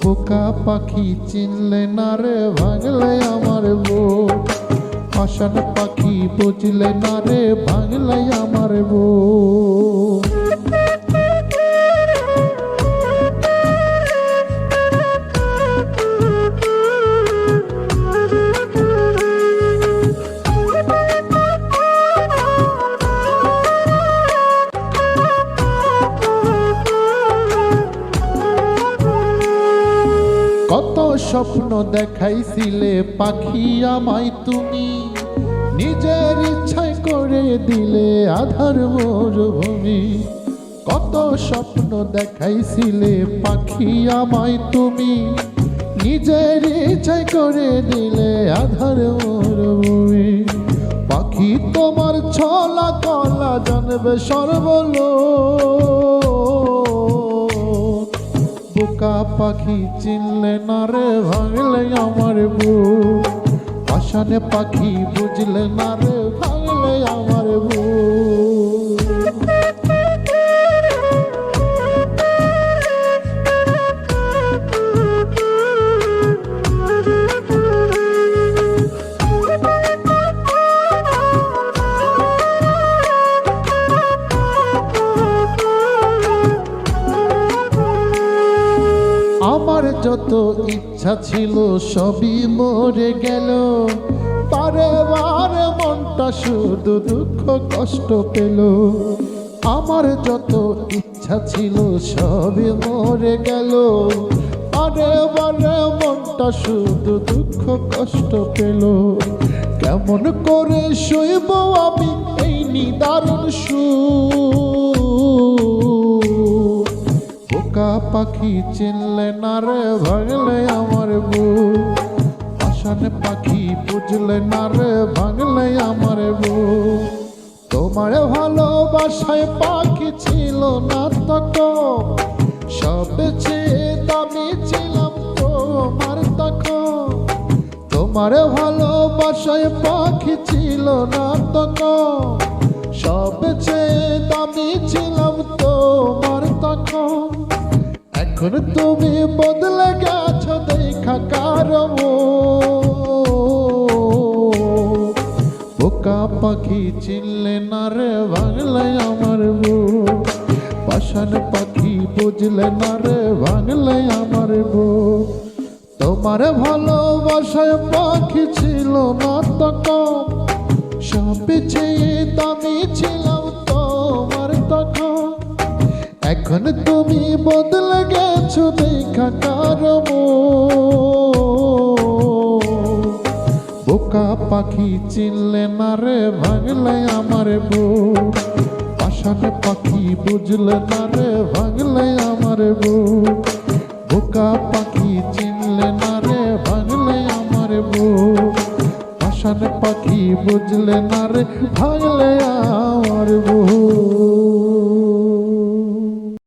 পোকা পাখি চিনলে না রে ভাঙলে আমার বুক, পাষাণ পাখি বুঝলে না রে ভাঙলে আমার বুক। কত স্বপ্ন দেখাইছিলে পাখি আমায় তুমি, নিজের ইচ্ছায় করে দিলে আধার মরুভূমি। কত স্বপ্ন দেখাইছিলে পাখি আমায় তুমি, নিজের ইচ্ছায় করে দিলে আধার মরুভূমি। পাখি তোমার ছলা কলা জানবে সর্বলোক, পোকা পাখি চিনলে না রে ভাঙলে আমার বুক, পাষাণ পাখি বুঝলে না রে ভাঙলে আমার বুক। আমার যত ইচ্ছা ছিল সবই মরে গেল, বারে বারে মনটা শুধু দুঃখ কষ্ট পেল। আমার যত ইচ্ছা ছিল সবই মরে গেল, বারে বারে মনটা শুধু দুঃখ কষ্ট পেল। কেমন করে সইব আমি এই নিদারুণ সুখ, পোকা পাখি চিনলে না রে ভাঙলে আমার বুক, পাষাণ পাখি বুঝলে না রে ভাঙলে আমার বুক। তোমার ভালোবাসায় পাখি ছিল না তখন, সবচেয়ে দামি ছিলাম তোমার তখন। তোমার ভালোবাসায় পাখি ছিল না তখন, সবচেয়ে দামি ছিলাম তোমার তখন। এখন তুমি বদলে গেছো দেখা কারণ, পোকা পাখি চিনলে না রে ভাঙলে আমার বুক, পাষাণ পাখি বুঝলে না রে ভাঙলে আমার বুক। তোমার ভালোবাসায় পাখি ছিল না তখন, সবচেয়ে দামি ছিলাম তোমার তখন। এখন তুমি বদলে গেছো দেখা কারণ, পোকা পাখি চিনলে না রে ভাঙলে আমার বুক, পাষাণ পাখি বুঝলে না রে ভাঙলে আমার বুক। পোকা পাখি চিনলে না রে ভাঙলে আমার বুক, পাষাণ পাখি বুঝলে না রে ভাঙলে আমার বুক।